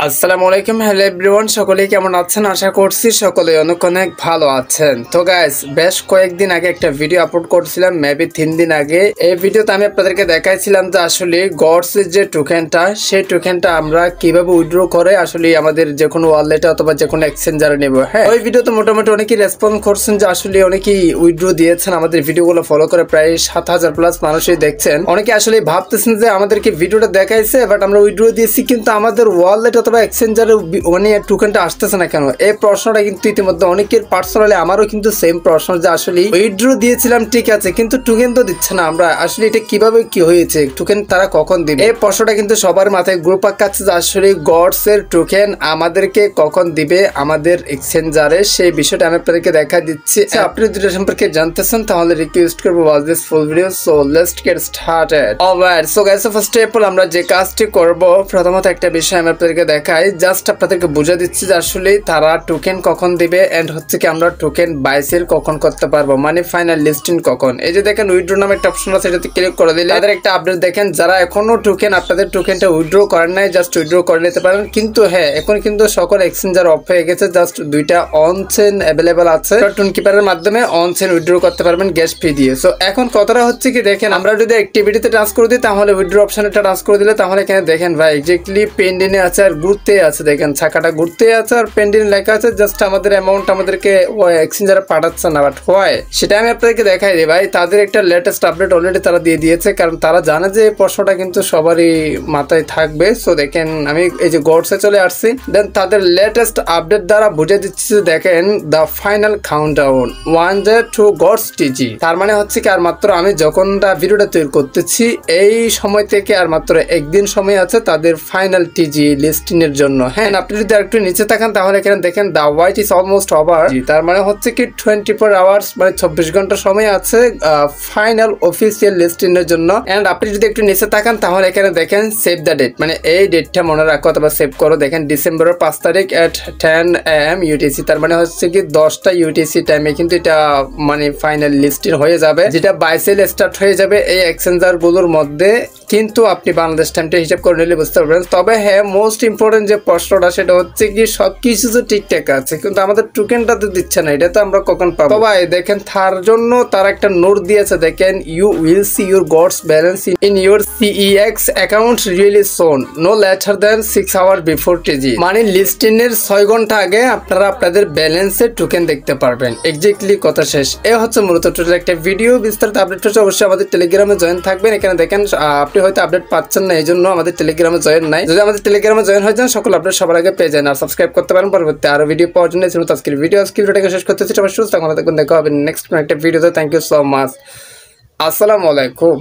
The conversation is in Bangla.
আসসালামু আলাইকুম, হ্যালো এভরিওয়ান, সকলেই কেমন আছেন? আশা করছি সকলেই অনেক অনেক ভালো আছেন। তো গাইস, বেশ কয়েকদিন আগে একটা ভিডিও আপলোড করছিলাম, মেবি 3 দিন আগে। এই ভিডিওতে আমি আপনাদেরকে দেখাইছিলাম যে আসলে গডসের যে টোকেনটা, সেই টোকেনটা আমরা কিভাবে উইথড্র করে আসলে আমাদের যে কোনো ওয়ালেটে অথবা যে কোনো এক্সচেঞ্জারে নেব। হ্যাঁ, ওই ভিডিওতে মোটামুটি অনেকেই রেসপন্স করছেন যে আসলে অনেকেই উইথড্র দিয়েছেন, আমাদের ভিডিওগুলো ফলো করে প্রায় 7000 প্লাস মানুষই দেখছেন। অনেকে আসলে ভাবতেছেন যে আমাদেরকে ভিডিওটা দেখাইছে বাট আমরা উইথড্র দিয়েছি, কিন্তু আমাদের ওয়ালেট অথবা এক্সচেঞ্জারে মানে টোকেনটা আসতেছে না কেন? এই প্রশ্নটা কিন্তু ইতিমধ্যে অনেকের পার্সোনালি, আমারও কিন্তু সেম প্রশ্ন যে আসলে উইথড্র দিয়েছিলাম ঠিক আছে, কিন্তু টোকেন তো দিচ্ছে না। আমরা আসলে এটা কিভাবে কি হয়েছে, টোকেন তারা কখন দিবে? এই প্রশ্নটা কিন্তু সবার মাথায় গ্রুপ আঁকাচ্ছে যে আসলে গডস এর টোকেন আমাদেরকে কখন দিবে আমাদের এক্সচেঞ্জারে, সেই বিষয়টা আমি আপনাদেরকে দেখা দিচ্ছি। আপনি যদি সম্পর্কে জানতেছেন তাহলে রিকোয়েস্ট করবো watch this full video. So let's get started. Alright, so guys, first of all আমরা যে কাজটি করব, প্রথমত একটা বিষয় আমি আপনাদেরকে দেখাই, জাস্ট আপনাদেরকে বুঝা দিচ্ছি যে আসলে তারা টোকেন কখন দিবে এন্ড হচ্ছে কি আমরা টোকেন বাই সেল কখন করতে পারবো, মানে ফাইনাল লিস্টিং কখন। এই যে দেখেন উইথড্র নামে একটা অপশন আছে, এটাতে ক্লিক করে দিলে তাদের একটা আপডেট দেখেন। যারা এখনো টোকেন আপনাদের টোকেনটা উইথড্র করেন নাই, জাস্ট উইথড্র করে নিতে পারেন। কিন্তু হ্যাঁ, এখন কিন্তু সকল এক্সচেঞ্জার অফ হয়ে গেছে, জাস্ট দুইটা অন চেইন অ্যাভেলেবল আছে। টোন কিপারের মাধ্যমে অন চেইন উইথড্র করতে পারবেন গ্যাস ফি দিয়ে। সো এখন কথাটা হচ্ছে কি দেখেন, আমরা যদি অ্যাক্টিভিটিতে ট্রান্স করে দিই তাহলে উইথড্র অপশনে ট্রান্স করে দিলে তাহলে এখানে দেখেন ভাই এক্স্যাক্টলি পেন্ডিংয়ে আছে আর ঘুরতে আছে, দেখেন ছাকাটা ঘুরতে আছে আর পেন্ডিং লেখা আছে, জাস্ট আমাদের অ্যামাউন্ট আমাদেরকে এক্সচেঞ্জারে পাঠাচ্ছে না। বাট হয় সেটা আমি আপনাদেরকে দেখাই দিই ভাই, তাদের একটা লেটেস্ট আপডেট অলরেডি তারা দিয়ে দিয়েছে, কারণ তারা জানে যে এই প্রশ্নটা কিন্তু সবারই মাথায় থাকবে। সো দেখেন আমি এই যে গডসে চলে আসছি, দেন তাদের লেটেস্ট আপডেট দ্বারা বুঝে দিচ্ছে, দেখেন the final countdown 1 day to Gods TG. তার মানে হচ্ছে কি আর মাত্র আমি যখনটা ভিডিওটা তৈরি করতেছি এই সময় থেকে আর মাত্র একদিন সময় আছে তাদের ফাইনাল টিজি লিস্টিং এর জন্য। হ্যাঁ, আপনি যদি একটু নিচে তাকান তাহলে এখানে দেখেন দা ওয়াইট ইজ অলমোস্ট ওভার। তার মানে হচ্ছে কি 24 আওয়ার্স মানে 24 ঘন্টা সময় আছে ফাইনাল অফিসিয়াল লিস্টিং এর জন্য। এন্ড আপনি যদি একটু নিচে তাকান তাহলে এখানে দেখেন সেভ দ্য ডেট, মানে এই ডেটটা মনে রাখো অথবা সেভ করো। দেখেন ডিসেম্বরের 5 তারিখ at 10 AM UTC, তার মানে হচ্ছে কি 10টা UTC টাইমে কিন্তু এটা মানে ফাইনাল লিস্টিং হয়ে যাবে, যেটা বাই সেল স্টার্ট হয়ে যাবে এই এক্সচেঞ্জার গুলোর মধ্যে। কিন্তু আপনি বাংলাদেশ টাইমটা হিসাব করে নিলে বুঝতে পারবেন। তবে হ্যাঁ, মোস্ট ইম্পর্টেন্ট যে প্রশ্নটা সেটা হচ্ছে কি সবকিছু তো ঠিকঠাক আছে, কিন্তু আমাদের টোকেনটা তো দিচ্ছে না, এটা তো আমরা কখন পাবো? ভাই দেখেন তার জন্য তার একটা নোট দিয়েছে, দেখেন you will see your Gods balance in your CEX account really soon no later than 6 hours before TG. মানে লিস্টিং এর 6 ঘন্টা আগে আপনারা আপনাদের ব্যালেন্সের টোকেন দেখতে পারবেন। এক্স্যাক্টলি কথা শেষ। এ হচ্ছে মূলত টোটাল একটা ভিডিও। বিস্তারিত আপডেট হচ্ছে অবশ্যই আমাদের টেলিগ্রামে জয়েন থাকবেন। এখানে দেখেন আপনি হয়তো আপডেট পাচ্ছেন না, এই জন্য আমাদের টেলিগ্রামে জয়েন নাই। যদি আমাদের টেলিগ্রামে জয়েন হয়ে যান সকল আপডেট সবার আগে পেয়ে যান। আর সাবস্ক্রাইব করতে পারেন পরবর্তী আরো ভিডিও পাওয়ার জন্য। আজকের ভিডিওটাকে শেষ করতেছি। সবাই সুস্থ থাকুন, দেখা হবে নেক্সট একটা ভিডিওতে। Thank you so much. আসসালামু আলাইকুম।